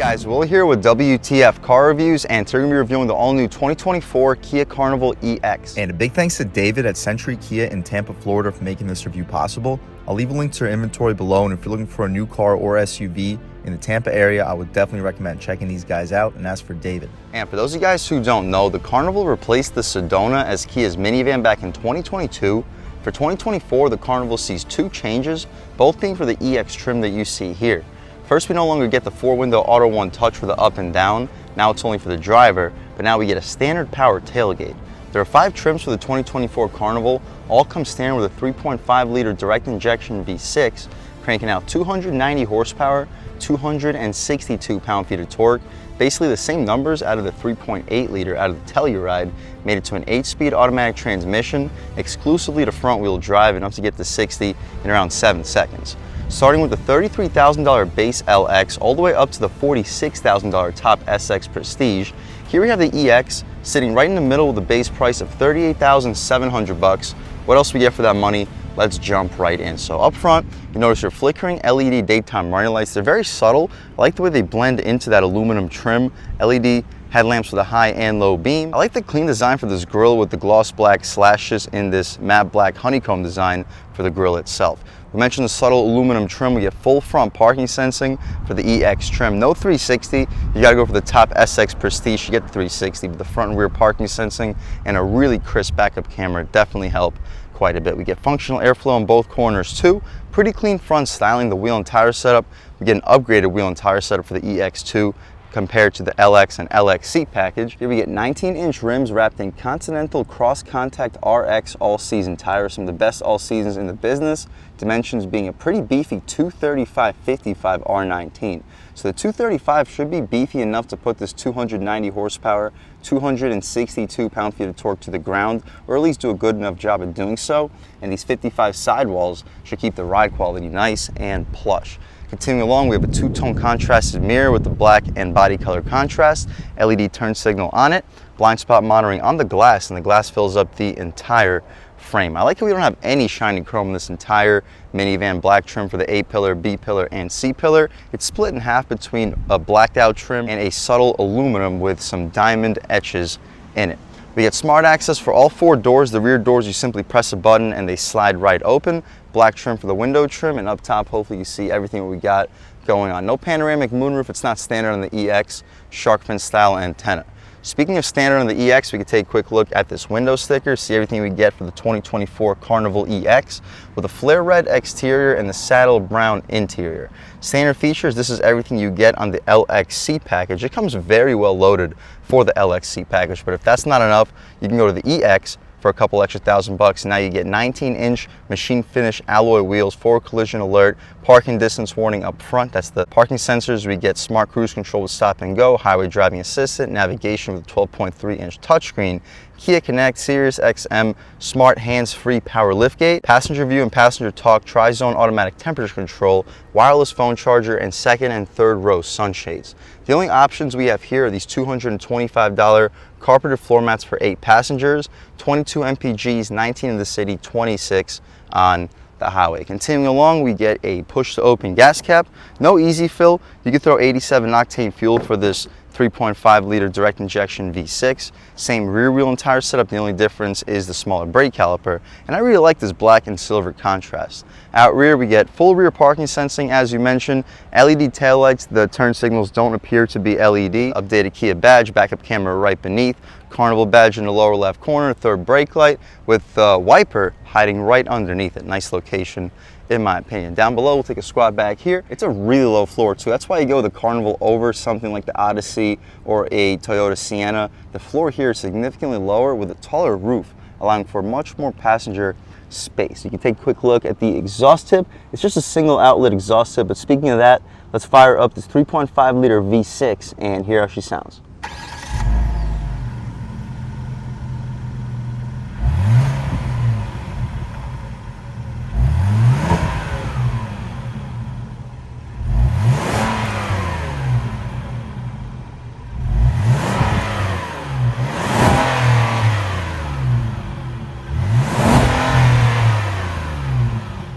Guys, Will here with W.T.F car reviews, and today we're going to be reviewing the all-new 2024 Kia Carnival EX. And a big thanks to David at Century Kia in Tampa, Florida for making this review possible. I'll leave a link to their inventory below, and if you're looking for a new car or SUV in the Tampa area, I would definitely recommend checking these guys out, and that's for David. And for those of you guys who don't know, the Carnival replaced the Sedona as Kia's minivan back in 2022. For 2024, the Carnival sees two changes, both being for the EX trim that you see here. First, we no longer get the 4-window Auto One touch for the up and down. Now it's only for the driver, but now we get a standard power tailgate. There are 5 trims for the 2024 Carnival, all come standard with a 3.5-liter direct injection V6, cranking out 290 horsepower, 262 pound-feet of torque. Basically the same numbers out of the 3.8-liter out of the Telluride, made it to an 8-speed automatic transmission, exclusively to front-wheel drive, enough to get to 60 in around 7 seconds. Starting with the $33,000 base LX all the way up to the $46,000 top SX Prestige, here we have the EX sitting right in the middle with a base price of $38,700. What else we get for that money? Let's jump right in. So up front, you notice your flickering LED daytime running lights. They're very subtle. I like the way they blend into that aluminum trim. LED headlamps with a high and low beam. I like the clean design for this grille with the gloss black slashes in this matte black honeycomb design for the grille itself. We mentioned the subtle aluminum trim. We get full front parking sensing for the EX trim. No 360. You gotta go for the top SX Prestige. You get the 360, but the front and rear parking sensing and a really crisp backup camera definitely help quite a bit. We get functional airflow in both corners too. Pretty clean front styling. The wheel and tire setup. We get an upgraded wheel and tire setup for the EX2 compared to the LX and LX seat package. Here we get 19-inch rims wrapped in Continental Cross Contact RX all-season tires, some of the best all-seasons in the business. Dimensions being a pretty beefy 235/55 R19. So the 235 should be beefy enough to put this 290 horsepower, 262 pound-feet of torque to the ground, or at least do a good enough job of doing so. And these 55 sidewalls should keep the ride quality nice and plush. Continuing along, we have a two-tone contrasted mirror with the black and body color contrast, LED turn signal on it, blind spot monitoring on the glass, and the glass fills up the entire frame. I like how we don't have any shiny chrome in this entire minivan. Black trim for the A-pillar, B-pillar, and C-pillar. It's split in half between a blacked out trim and a subtle aluminum with some diamond etches in it. We get smart access for all 4 doors. The rear doors, you simply press a button and they slide right open. Black trim for the window trim, and up top, hopefully you see everything we got going on. No panoramic moonroof. It's not standard on the EX. Shark fin style antenna. Speaking of standard on the EX, we can take a quick look at this window sticker, see everything we get for the 2024 Carnival EX with a flare red exterior and the saddle brown interior. Standard features, this is everything you get on the LXC package. It comes very well loaded for the LXC package, but if that's not enough, you can go to the EX for a couple extra $1,000. Now you get 19-inch machine finish alloy wheels, forward collision alert, parking distance warning up front. That's the parking sensors. We get smart cruise control with stop and go, highway driving assistant, navigation with 12.3-inch touchscreen, Kia Connect, Sirius XM, smart hands-free power liftgate, passenger view and passenger talk, tri-zone automatic temperature control, wireless phone charger, and second and third row sunshades. The only options we have here are these $225 carpeted floor mats for 8 passengers, 22 MPGs, 19 in the city, 26 on the highway. Continuing along, we get a push to open gas cap, no easy fill. You can throw 87 octane fuel for this 3.5-liter direct injection V6. Same rear wheel and tire setup. The only difference is the smaller brake caliper. And I really like this black and silver contrast. Out rear, we get full rear parking sensing, as you mentioned, LED taillights. The turn signals don't appear to be LED. Updated Kia badge, backup camera right beneath. Carnival badge in the lower left corner, third brake light with the wiper hiding right underneath it. Nice location, in my opinion. Down below, we'll take a squat back here. It's a really low floor too. That's why you go with the Carnival over something like the Odyssey or a Toyota Sienna. The floor here is significantly lower with a taller roof, allowing for much more passenger space. You can take a quick look at the exhaust tip. It's just a single outlet exhaust tip, but speaking of that, let's fire up this 3.5-liter V6 and hear how she sounds.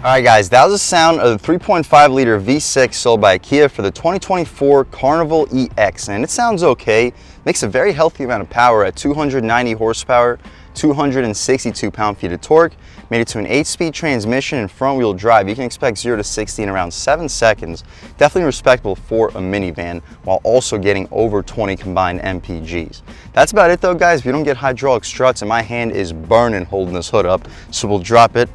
Alright guys, that was the sound of the 3.5 liter V6 sold by Kia for the 2024 Carnival EX, and it sounds okay. Makes a very healthy amount of power at 290 horsepower, 262 pound-feet of torque. Made it to an 8-speed transmission and front-wheel drive. You can expect 0 to 60 in around 7 seconds. Definitely respectable for a minivan, while also getting over 20 combined MPGs. That's about it though guys. If you don't get hydraulic struts, and my hand is burning holding this hood up, so we'll drop it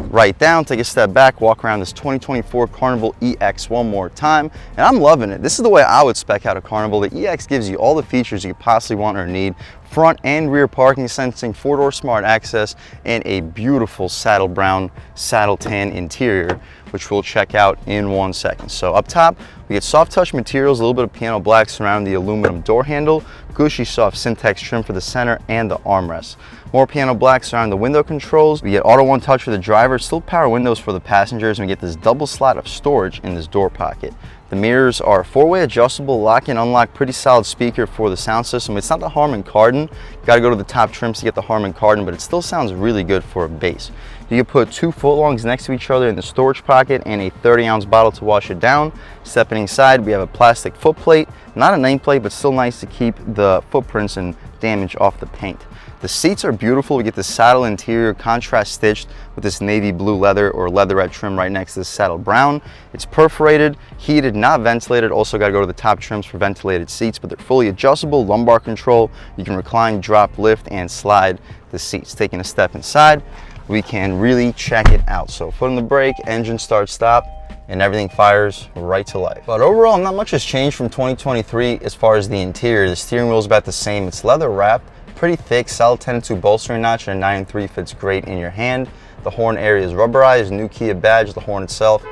right down, take a step back, walk around this 2024 Carnival EX one more time, and I'm loving it. This is the way I would spec out a Carnival. The EX gives you all the features you could possibly want or need. Front and rear parking sensing, 4-door smart access, and a beautiful saddle brown, saddle tan interior, which we'll check out in 1 second. So up top, we get soft touch materials, a little bit of piano black surrounding the aluminum door handle, gushy soft Syntex trim for the center and the armrest. More piano black surrounding the window controls. We get auto one touch for the driver, still power windows for the passengers, and we get this double slot of storage in this door pocket. The mirrors are 4-way adjustable, lock and unlock, pretty solid speaker for the sound system. It's not the Harman Kardon. You gotta go to the top trims to get the Harman Kardon, but it still sounds really good for a bass. You can put 2 footlongs next to each other in the storage pocket and a 30-ounce bottle to wash it down. Stepping inside, we have a plastic foot plate, not a nameplate, but still nice to keep the footprints and damage off the paint. The seats are beautiful. We get the saddle interior contrast stitched with this navy blue leather or leatherette trim right next to the saddle brown. It's perforated, heated, not ventilated. Also got to go to the top trims for ventilated seats, but they're fully adjustable, lumbar control. You can recline, drop, lift, and slide the seats. Taking a step inside, we can really check it out. So foot on the brake, engine start, stop, and everything fires right to life. But overall, not much has changed from 2023 as far as the interior. The steering wheel is about the same. It's leather wrapped, pretty thick, solid 10-2 bolstering notch, and a 9-3 fits great in your hand. The horn area is rubberized, new Kia badge, the horn itself,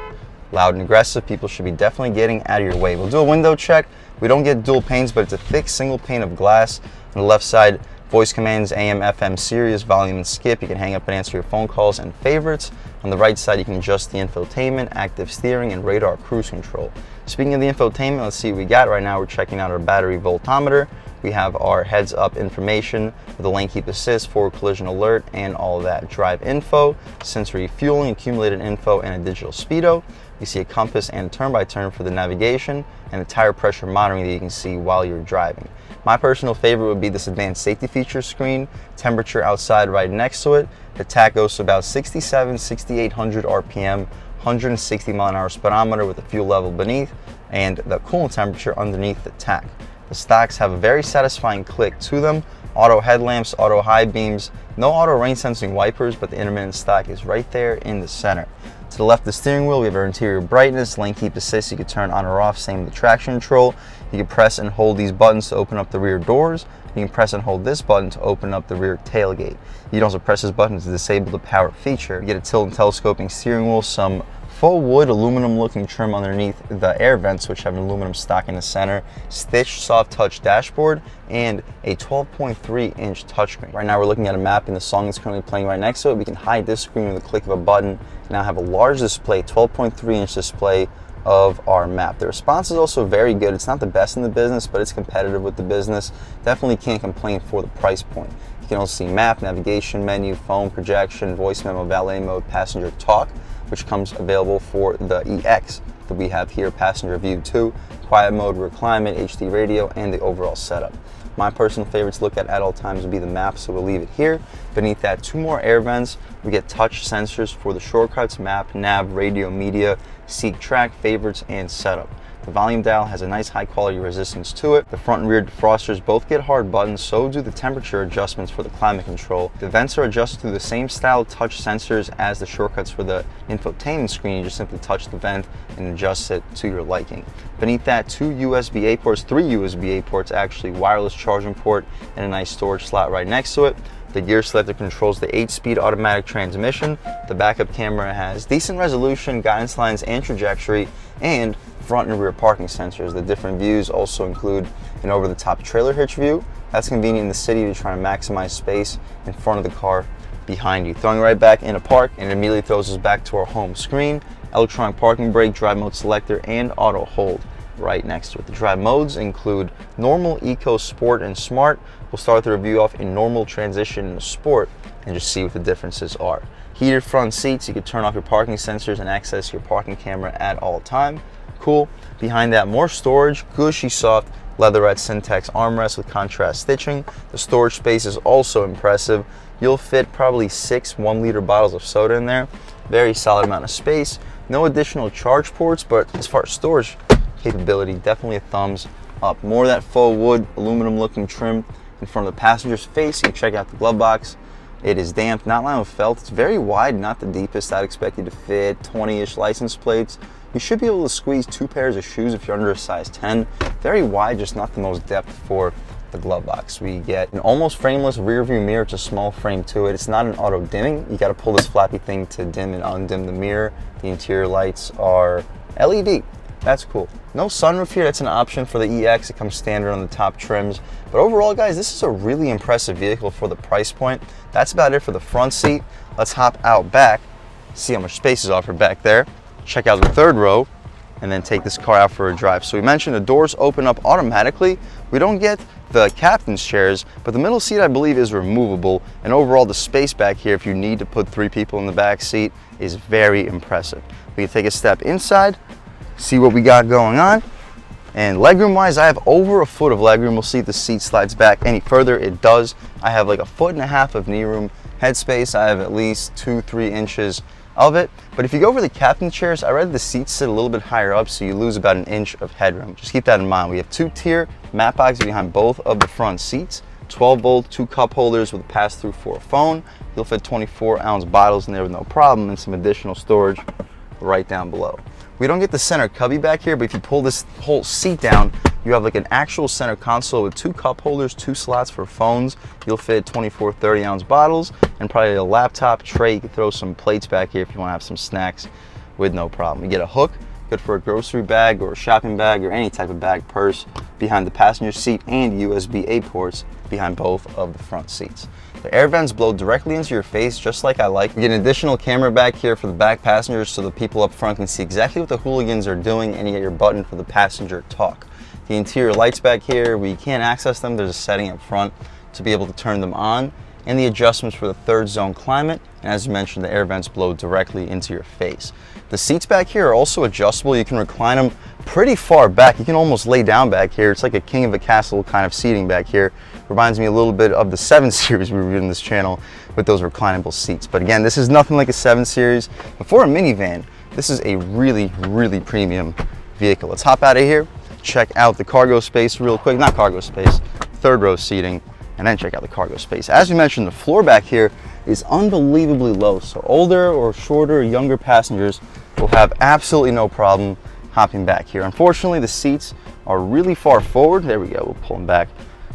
loud and aggressive. People should be definitely getting out of your way. We'll do a window check. We don't get dual panes, but it's a thick single pane of glass. On the left side, voice commands, AM, FM, Sirius, volume and skip. You can hang up and answer your phone calls and favorites. On the right side, you can adjust the infotainment, active steering, and radar cruise control. Speaking of the infotainment, let's see what we got. Right now, we're checking out our battery voltometer. We have our heads-up information with a lane keep assist, forward collision alert, and all of that. Drive info, sensory fueling, accumulated info, and a digital speedo. You see a compass and turn-by-turn for the navigation, and a tire pressure monitoring that you can see while you're driving. My personal favorite would be this advanced safety features screen, temperature outside right next to it. The tach goes to about 6,800 RPM, 160 mile-an-hour speedometer with the fuel level beneath, and the coolant temperature underneath the tach. The stocks have a very satisfying click to them. Auto headlamps, auto high beams, no auto rain sensing wipers, but the intermittent stock is right there in the center. To the left of the steering wheel, we have our interior brightness, lane keep assist, you can turn on or off, same with the traction control. You can press and hold these buttons to open up the rear doors. You can press and hold this button to open up the rear tailgate. You can also press this button to disable the power feature. You get a tilt and telescoping steering wheel, some faux wood aluminum looking trim underneath the air vents, which have an aluminum stock in the center, stitched soft touch dashboard, and a 12.3 inch touchscreen. Right now we're looking at a map and the song is currently playing right next to it. We can hide this screen with a click of a button. Now have a large display, 12.3 inch display of our map. The response is also very good. It's not the best in the business, but it's competitive with the business. Definitely can't complain for the price point. You can also see map, navigation, menu, phone, projection, voice memo, valet mode, passenger talk, which comes available for the EX that we have here, passenger view 2, quiet mode, rear climate, HD radio, and the overall setup. My personal favorite to look at all times would be the map, so we'll leave it here. Beneath that, 2 more air vents. We get touch sensors for the shortcuts, map, nav, radio, media, seek track, favorites, and setup. The volume dial has a nice high quality resistance to it. The front and rear defrosters both get hard buttons, so do the temperature adjustments for the climate control. The vents are adjusted through the same style touch sensors as the shortcuts for the infotainment screen. You just simply touch the vent and adjust it to your liking. Beneath that, 2 USB-A ports, 3 USB-A ports actually, wireless charging port, and a nice storage slot right next to it. The gear selector controls the 8-speed automatic transmission. The backup camera has decent resolution, guidance lines, and trajectory, and front and rear parking sensors. The different views also include an over-the-top trailer hitch view. That's convenient in the city to try to maximize space in front of the car behind you. Throwing right back into park, and it immediately throws us back to our home screen. Electronic parking brake, drive mode selector, and auto hold right next to it. The drive modes include normal, eco, sport, and smart. We'll start the review off in normal, transition, and sport, and just see what the differences are. Heated front seats, you can turn off your parking sensors and access your parking camera at all time. Cool. Behind that, more storage, gushy soft leatherette Syntex armrest with contrast stitching. The storage space is also impressive. You'll fit probably 6 1-liter bottles of soda in there. Very solid amount of space. No additional charge ports, but as far as storage capability, definitely a thumbs up. More of that faux wood, aluminum looking trim in front of the passenger's face. You can check out the glove box. It is damp, not lined with felt. It's very wide, not the deepest. I'd expect you to fit 20-ish license plates. You should be able to squeeze 2 pairs of shoes if you're under a size 10. Very wide, just not the most depth for the glove box. We get an almost frameless rear view mirror. It's a small frame to it. It's not an auto dimming. You got to pull this flappy thing to dim and undim the mirror. The interior lights are LED. That's cool. No sunroof here, that's an option for the EX. It comes standard on the top trims. But overall, guys, this is a really impressive vehicle for the price point. That's about it for the front seat. Let's hop out back, see how much space is offered back there. Check out the third row, and then take this car out for a drive. So we mentioned the doors open up automatically. We don't get the captain's chairs, but the middle seat, I believe, is removable. And overall, the space back here, if you need to put 3 people in the back seat, is very impressive. We can take a step inside, see what we got going on. And legroom wise, I have over a foot of legroom. We'll see if the seat slides back any further. It does. I have like 1.5 feet of knee room. Headspace, I have at least 2-3 inches of it. But if you go over the captain chairs, I read the seats sit a little bit higher up, so you lose about 1 inch of headroom. Just keep that in mind. We have 2-tier mat boxes behind both of the front seats. 12-volt, 2 cup holders with a pass-through for a phone. You'll fit 24-ounce bottles in there with no problem, and some additional storage right down below. We don't get the center cubby back here, but if you pull this whole seat down, you have like an actual center console with 2 cup holders, 2 slots for phones. You'll fit 24 30-ounce bottles and probably a laptop tray. You can throw some plates back here if you want to have some snacks with no problem. You get a hook, good for a grocery bag or a shopping bag or any type of bag, purse behind the passenger seat, and USB-A ports behind both of the front seats. The air vents blow directly into your face, just like I like. You get an additional camera back here for the back passengers so the people up front can see exactly what the hooligans are doing, and you get your button for the passenger talk. The interior lights back here, we can't access them. There's a setting up front to be able to turn them on, and the adjustments for the 3rd zone climate. And as you mentioned, the air vents blow directly into your face. The seats back here are also adjustable. You can recline them pretty far back. You can almost lay down back here. It's like a king of a castle kind of seating back here. Reminds me a little bit of the 7 Series we reviewed in this channel with those reclinable seats. But again, this is nothing like a 7 Series. But for a minivan, this is a really, really premium vehicle. Let's hop out of here, check out the cargo space real quick. Not cargo space, 3rd row seating, and then check out the cargo space. As we mentioned, the floor back here is unbelievably low. So older or shorter or younger passengers will have absolutely no problem hopping back here. Unfortunately, the seats are really far forward. There we go, we'll pull them back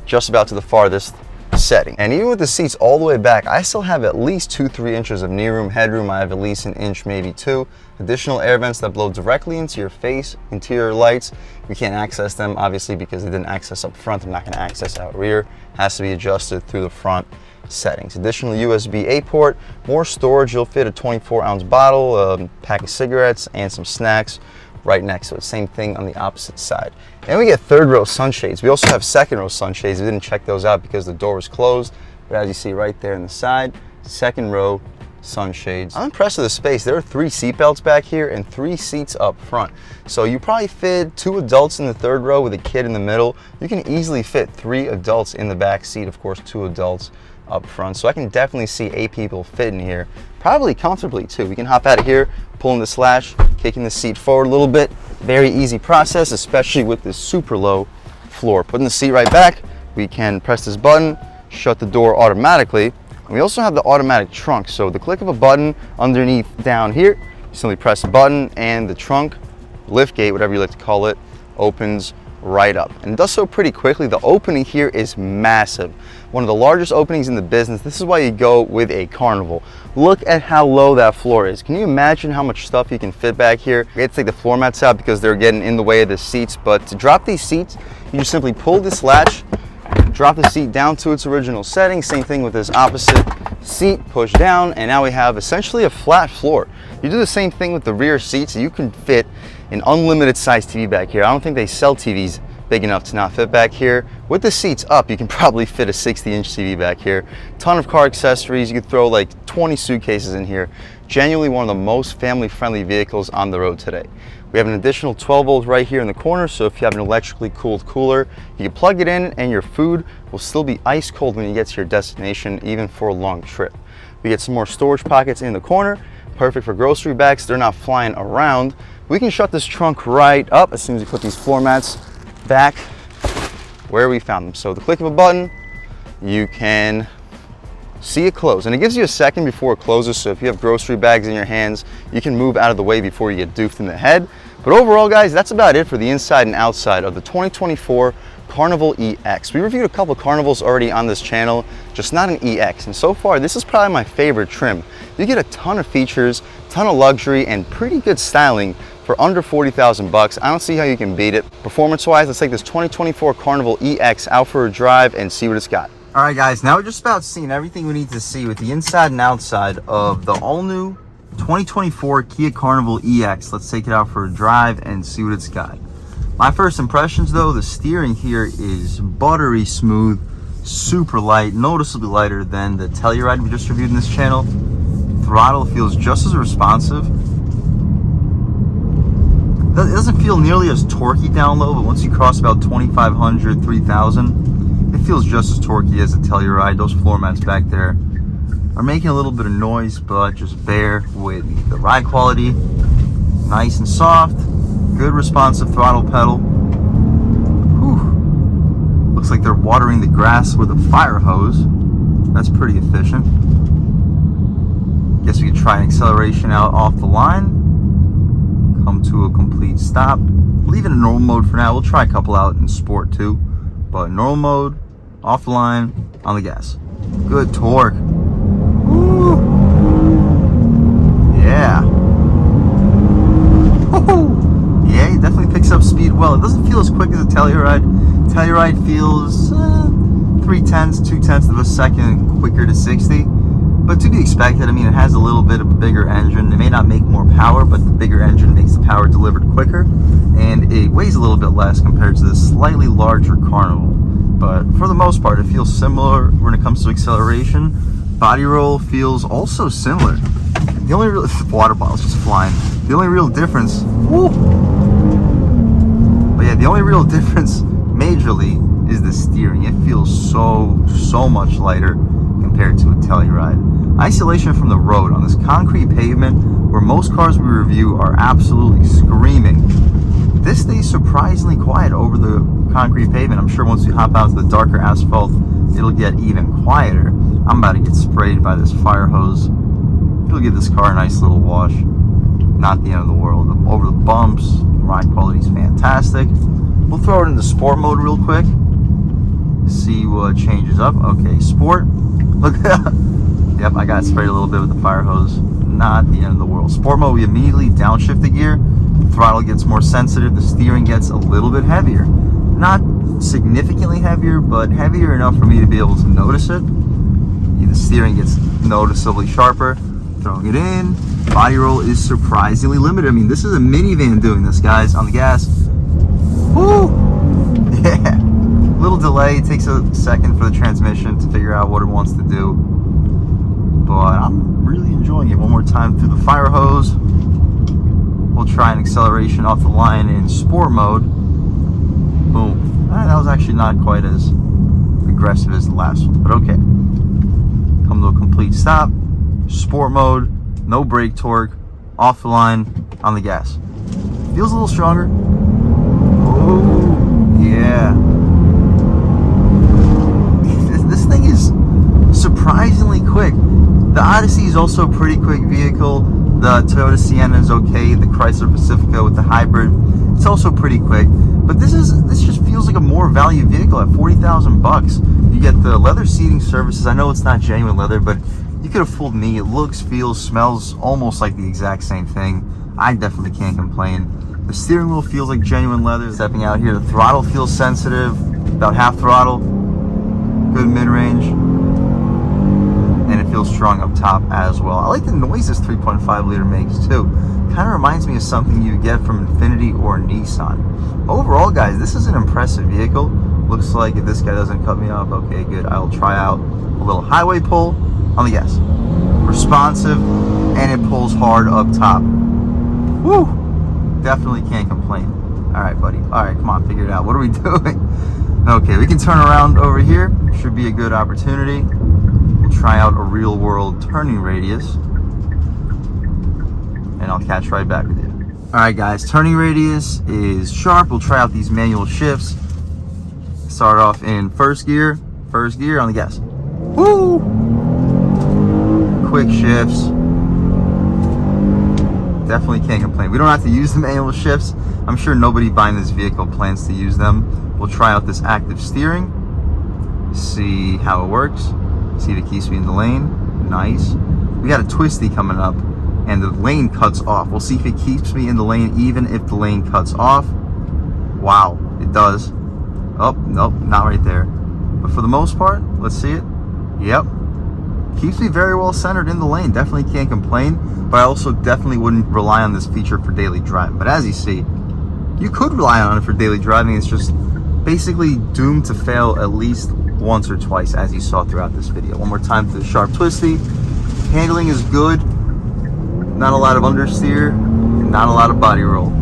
just about to the farthest setting. And even with the seats all the way back, I still have at least 2-3 inches of knee room, headroom. I have at least 1 inch, maybe 2. Additional air vents that blow directly into your face. Interior lights, we can't access them obviously because they didn't access up front. They're not going to access out rear. Has to be adjusted through the front settings. Additional USB-A port, more storage. You'll fit a 24-ounce bottle, a pack of cigarettes, and some snacks right next to it. Same thing on the opposite side. And we get 3rd row sunshades. We also have 2nd row sunshades. We didn't check those out because the door was closed, but as you see right there in the side, 2nd row sunshades. I'm impressed with the space. There are 3 seat belts back here and 3 seats up front. So you probably fit 2 adults in the 3rd row with a kid in the middle. You can easily fit 3 adults in the back seat, of course 2 adults up front. So I can definitely see 8 people fit in here, probably comfortably too. We can hop out of here, pulling the slash, kicking the seat forward a little bit. Very easy process, especially with this super low floor. Putting the seat right back, we can press this button, shut the door automatically. And we also have the automatic trunk. So the click of a button underneath down here, you simply press the button and the trunk, lift gate, whatever you like to call it, opens right up. And it does so pretty quickly. The opening here is massive. One of the largest openings in the business. This is why you go with a Carnival. Look at how low that floor is. Can you imagine how much stuff you can fit back here? I had to take the floor mats out because they're getting in the way of the seats, but to drop these seats, you just simply pull this latch, drop the seat down to its original setting. Same thing with this opposite seat, push down, and now we have essentially a flat floor. You do the same thing with the rear seats. You can fit an unlimited size TV back here. I don't think they sell TVs big enough to not fit back here. With the seats up, you can probably fit a 60-inch TV back here. Ton of car accessories. You could throw like 20 suitcases in here. Genuinely one of the most family-friendly vehicles on the road today. We have an additional 12 volt right here in the corner, so if you have an electrically cooled cooler, you can plug it in and your food will still be ice cold when you get to your destination, even for a long trip. We get some more storage pockets in the corner, perfect for grocery bags. They're not flying around. We can shut this trunk right up as soon as we put these floor mats back where we found them. So the click of a button, you can see it close, and it gives you a second before it closes, so if you have grocery bags in your hands, you can move out of the way before you get doofed in the head. But overall, guys, that's about it for the inside and outside of the 2024 Carnival EX. We reviewed a couple of Carnivals already on this channel, just not an EX, and so far this is probably my favorite trim. You get a ton of features, ton of luxury, and pretty good styling for under 40,000 bucks. I don't see how you can beat it. Performance-wise, let's take this 2024 Carnival EX out for a drive and see what it's got. All right, guys, now we're just about seeing everything we need to see with the inside and outside of the all-new 2024 Kia Carnival EX. Let's take it out for a drive and see what it's got. My first impressions, though, the steering here is buttery smooth, super light, noticeably lighter than the Telluride we just reviewed in this channel. Throttle feels just as responsive. It doesn't feel nearly as torquey down low, but once you cross about 2,500, 3,000, it feels just as torquey as the Telluride. Those floor mats back there are making a little bit of noise, but just bear with me. The ride quality, nice and soft, good responsive throttle pedal. Whew. Looks like they're watering the grass with a fire hose. That's pretty efficient. Guess we could try an acceleration out off the line. Come to a complete stop. Leave it in normal mode for now. We'll try a couple out in sport too. But normal mode, off the line, on the gas. Good torque. Woo. Yeah. Woo. Yeah, it definitely picks up speed well. It doesn't feel as quick as a Telluride. Telluride feels 0.3 of a second quicker to 60. But to be expected. I mean, it has a little bit of a bigger engine. It may not make more power, but the bigger engine makes the power delivered quicker. And it weighs a little bit less compared to the slightly larger Carnival. But for the most part, it feels similar when it comes to acceleration. Body roll feels also similar. The only real water bottle's just flying. The only real difference, woo, but yeah, the only real difference majorly is the steering. It feels so much lighter compared to a Telluride. Isolation from the road on this concrete pavement where most cars we review are absolutely screaming. This stays surprisingly quiet over the concrete pavement. I'm sure once we hop out to the darker asphalt, it'll get even quieter. I'm about to get sprayed by this fire hose. It'll give this car a nice little wash. Not the end of the world. Over the bumps, the ride quality is fantastic. We'll throw it into sport mode real quick. See what changes up. Okay, sport. Look at that. Yep, I got sprayed a little bit with the fire hose. Not the end of the world. Sport mode, we immediately downshift the gear. Throttle gets more sensitive. The steering gets a little bit heavier. Not significantly heavier, but heavier enough for me to be able to notice it. The steering gets noticeably sharper. Throwing it in. Body roll is surprisingly limited. I mean, this is a minivan doing this, guys. On the gas. Woo! Yeah. Little delay. It takes a second for the transmission to figure out what it wants to do. But I'm really enjoying it. One more time through the fire hose. We'll try an acceleration off the line in sport mode. Boom. That was actually not quite as aggressive as the last one, but okay. Come to a complete stop. Sport mode. No brake torque. Off the line. On the gas. Feels a little stronger. Oh, yeah. This thing is surprisingly quick. The Odyssey is also a pretty quick vehicle. The Toyota Sienna is okay. The Chrysler Pacifica with the hybrid, it's also pretty quick. But this just feels like a more value vehicle at 40,000 bucks. You get the leather seating services. I know it's not genuine leather, but you could have fooled me. It looks, feels, smells almost like the exact same thing. I definitely can't complain. The steering wheel feels like genuine leather. Stepping out here, the throttle feels sensitive, about half throttle. Good mid-range. And it feels strong up top as well. I like the noise this 3.5 liter makes too. Kind kind of reminds me of something you get from Infiniti or Nissan. Overall, guys, this is an impressive vehicle. Looks like if this guy doesn't cut me off, okay, good. I'll try out a little highway pull on the gas. Responsive, and it pulls hard up top. Woo! Definitely can't complain. All right, buddy. All right, come on, figure it out. What are we doing? Okay, we can turn around over here. Should be a good opportunity. We'll try out a real world turning radius. And I'll catch right back with you. All right, guys, turning radius is sharp. We'll try out these manual shifts. Start off in first gear on the gas. Woo! Quick shifts. Definitely can't complain. We don't have to use the manual shifts. I'm sure nobody buying this vehicle plans to use them. We'll try out this active steering. See how it works. See if it keeps me in the lane. Nice. We got a twisty coming up, and the lane cuts off. We'll see if it keeps me in the lane even if the lane cuts off. Wow, it does. Oh, nope, not right there. But for the most part, let's see it. Yep. Keeps me very well centered in the lane. Definitely can't complain, but I also definitely wouldn't rely on this feature for daily driving. But as you see, you could rely on it for daily driving. It's just basically doomed to fail at least once or twice, as you saw throughout this video. One more time for the sharp twisty. Handling is good. Not a lot of understeer, not a lot of body roll.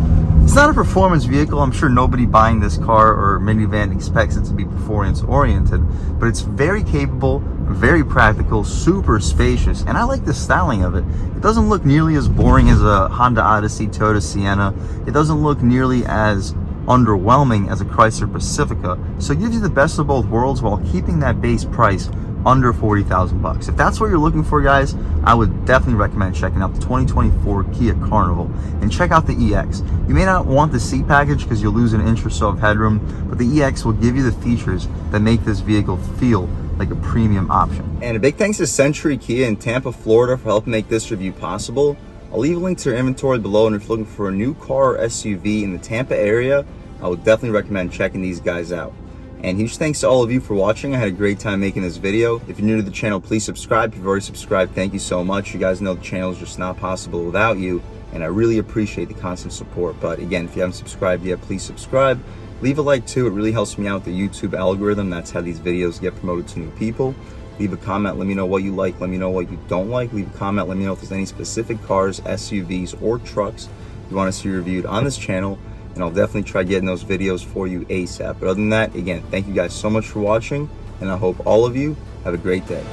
It's not a performance vehicle. I'm sure nobody buying this car or minivan expects it to be performance oriented, but it's very capable, very practical, super spacious, and I like the styling of it. It doesn't look nearly as boring as a Honda Odyssey, Toyota Sienna. It doesn't look nearly as underwhelming as a Chrysler Pacifica, so it gives you the best of both worlds while keeping that base price under 40,000 bucks. If that's what you're looking for, guys, I would definitely recommend checking out the 2024 Kia Carnival and check out the EX. You may not want the C package because you'll lose an inch or so of headroom, but the EX will give you the features that make this vehicle feel like a premium option. And a big thanks to Century Kia in Tampa, Florida for helping make this review possible. I'll leave a link to their inventory below, and if you're looking for a new car or SUV in the Tampa area, I would definitely recommend checking these guys out. And huge thanks to all of you for watching. I had a great time making this video. If you're new to the channel, please subscribe. If you've already subscribed, thank you so much. You guys know the channel is just not possible without you, and I really appreciate the constant support. But again, if you haven't subscribed yet, please subscribe. Leave a like too. It really helps me out with the YouTube algorithm. That's how these videos get promoted to new people. Leave a comment. Let me know what you like. Let me know what you don't like. Leave a comment. Let me know if there's any specific cars, SUVs, or trucks you want to see reviewed on this channel, and I'll definitely try getting those videos for you ASAP. But other than that, again, thank you guys so much for watching, and I hope all of you have a great day.